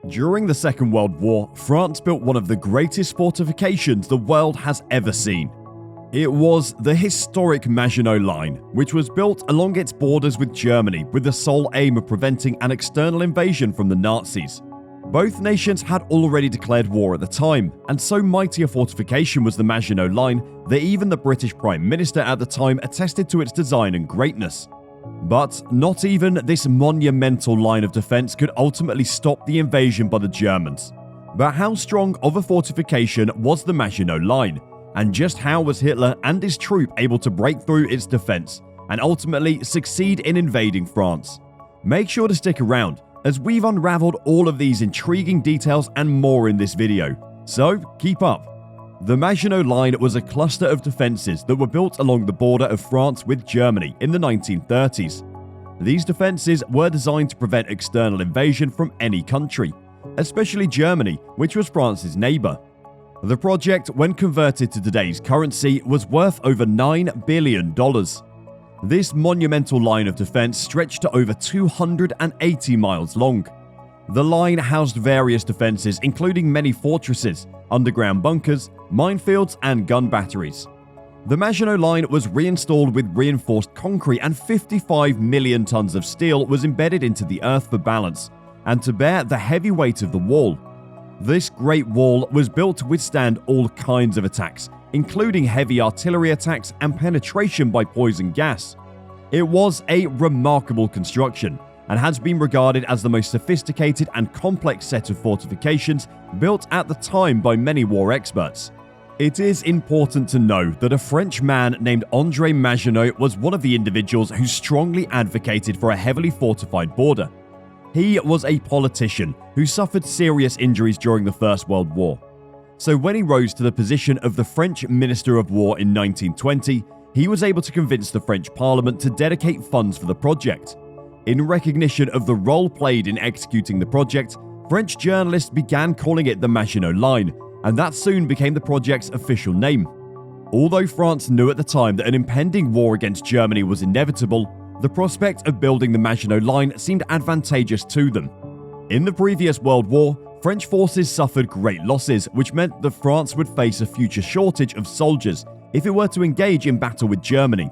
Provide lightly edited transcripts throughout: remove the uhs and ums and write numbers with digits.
During the Second World War, France built one of the greatest fortifications the world has ever seen. It was the historic Maginot Line, which was built along its borders with Germany with the sole aim of preventing an external invasion from the Nazis. Both nations had already declared war at the time, and so mighty a fortification was the Maginot Line that even the British Prime Minister at the time attested to its design and greatness. But not even this monumental line of defense could ultimately stop the invasion by the Germans. But how strong of a fortification was the Maginot Line, and just how was Hitler and his troop able to break through its defense and ultimately succeed in invading France? Make sure to stick around, as we've unraveled all of these intriguing details and more in this video, so keep up. The Maginot Line was a cluster of defences that were built along the border of France with Germany in the 1930s. These defences were designed to prevent external invasion from any country, especially Germany, which was France's neighbour. The project, when converted to today's currency, was worth over $9 billion. This monumental line of defense stretched to over 280 miles long. The line housed various defenses, including many fortresses, underground bunkers, minefields, and gun batteries. The Maginot Line was reinstalled with reinforced concrete, and 55 million tons of steel was embedded into the earth for balance and to bear the heavy weight of the wall. This great wall was built to withstand all kinds of attacks, including heavy artillery attacks and penetration by poison gas. It was a remarkable construction and has been regarded as the most sophisticated and complex set of fortifications built at the time by many war experts. It is important to know that a French man named André Maginot was one of the individuals who strongly advocated for a heavily fortified border. He was a politician who suffered serious injuries during the First World War. So when he rose to the position of the French Minister of War in 1920, he was able to convince the French Parliament to dedicate funds for the project. In recognition of the role played in executing the project, French journalists began calling it the Maginot Line, and that soon became the project's official name. Although France knew at the time that an impending war against Germany was inevitable, the prospect of building the Maginot Line seemed advantageous to them. In the previous World War, French forces suffered great losses, which meant that France would face a future shortage of soldiers if it were to engage in battle with Germany.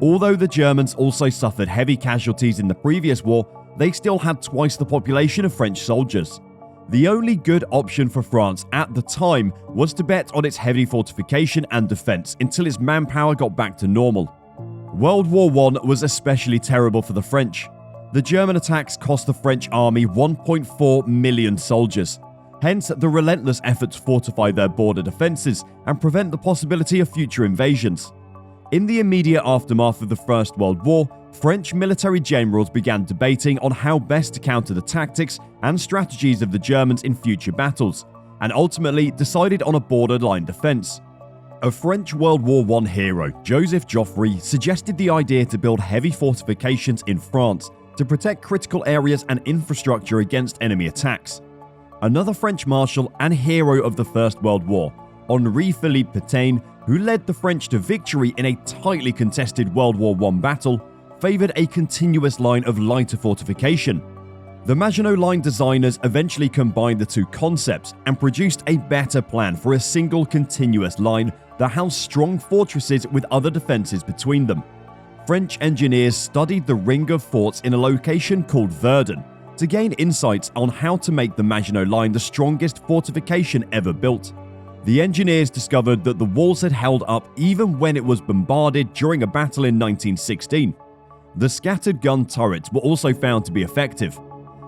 Although the Germans also suffered heavy casualties in the previous war, they still had twice the population of French soldiers. The only good option for France at the time was to bet on its heavy fortification and defense until its manpower got back to normal. World War I was especially terrible for the French. The German attacks cost the French army 1.4 million soldiers, hence the relentless effort to fortify their border defenses and prevent the possibility of future invasions. In the immediate aftermath of the First World War, French military generals began debating on how best to counter the tactics and strategies of the Germans in future battles, and ultimately decided on a borderline defense. A French World War I hero, Joseph Joffre, suggested the idea to build heavy fortifications in France to protect critical areas and infrastructure against enemy attacks. Another French marshal and hero of the First World War, Henri-Philippe Pétain, who led the French to victory in a tightly contested World War I battle, favoured a continuous line of lighter fortification. The Maginot Line designers eventually combined the two concepts and produced a better plan for a single continuous line that housed strong fortresses with other defences between them. French engineers studied the ring of forts in a location called Verdun to gain insights on how to make the Maginot Line the strongest fortification ever built. The engineers discovered that the walls had held up even when it was bombarded during a battle in 1916. The scattered gun turrets were also found to be effective.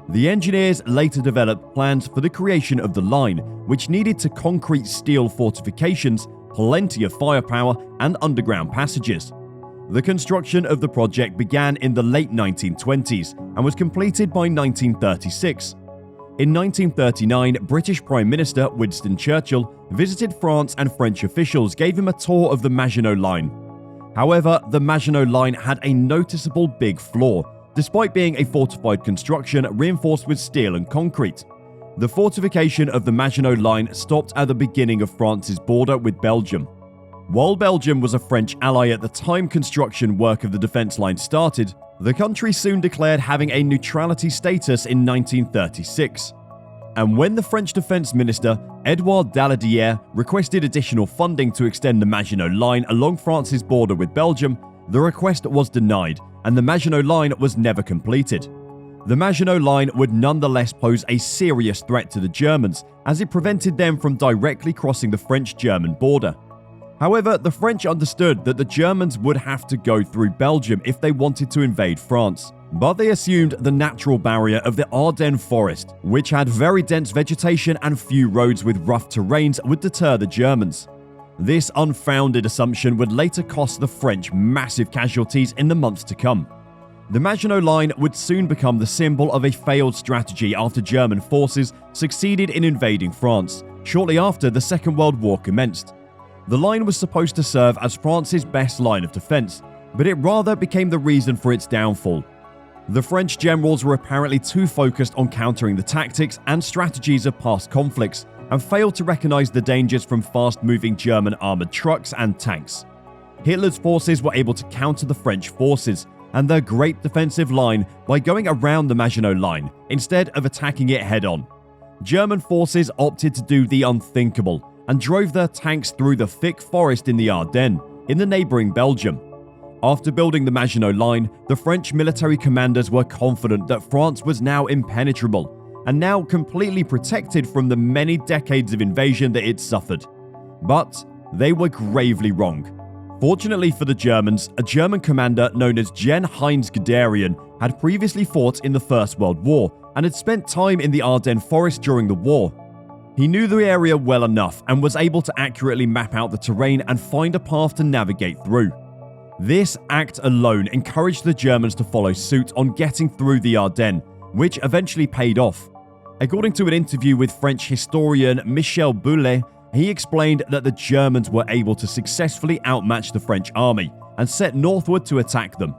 The engineers later developed plans for the creation of the line, which needed to concrete steel fortifications, plenty of firepower, and underground passages. The construction of the project began in the late 1920s and was completed by 1936. In 1939, British Prime Minister Winston Churchill visited France and French officials gave him a tour of the Maginot Line. However, the Maginot Line had a noticeable big flaw, despite being a fortified construction reinforced with steel and concrete. The fortification of the Maginot Line stopped at the beginning of France's border with Belgium. While Belgium was a French ally at the time construction work of the defense line started, the country soon declared having a neutrality status in 1936. And when the French Defense Minister, Edouard Daladier, requested additional funding to extend the Maginot Line along France's border with Belgium, the request was denied, and the Maginot Line was never completed. The Maginot Line would nonetheless pose a serious threat to the Germans, as it prevented them from directly crossing the French-German border. However, the French understood that the Germans would have to go through Belgium if they wanted to invade France. But they assumed the natural barrier of the Ardennes forest, which had very dense vegetation and few roads with rough terrains, would deter the Germans. This unfounded assumption would later cost the French massive casualties in the months to come. The Maginot Line would soon become the symbol of a failed strategy after German forces succeeded in invading France, shortly after the Second World War commenced. The line was supposed to serve as France's best line of defense, but it rather became the reason for its downfall. The French generals were apparently too focused on countering the tactics and strategies of past conflicts, and failed to recognize the dangers from fast-moving German armored trucks and tanks. Hitler's forces were able to counter the French forces and their great defensive line by going around the Maginot Line instead of attacking it head-on. German forces opted to do the unthinkable and drove their tanks through the thick forest in the Ardennes, in the neighboring Belgium. After building the Maginot Line, the French military commanders were confident that France was now impenetrable, and now completely protected from the many decades of invasion that it suffered. But they were gravely wrong. Fortunately for the Germans, a German commander known as Heinz Guderian had previously fought in the First World War and had spent time in the Ardennes forest during the war. He knew the area well enough and was able to accurately map out the terrain and find a path to navigate through. This act alone encouraged the Germans to follow suit on getting through the Ardennes, which eventually paid off. According to an interview with French historian Michel Boulet, he explained that the Germans were able to successfully outmatch the French army and set northward to attack them.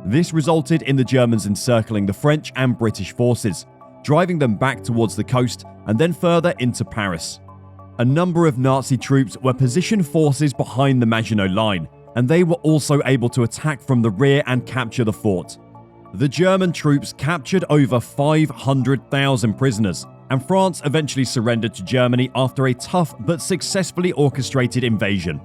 This resulted in the Germans encircling the French and British forces, driving them back towards the coast and then further into Paris. A number of Nazi troops were positioned forces behind the Maginot Line, and they were also able to attack from the rear and capture the fort. The German troops captured over 500,000 prisoners, and France eventually surrendered to Germany after a tough but successfully orchestrated invasion.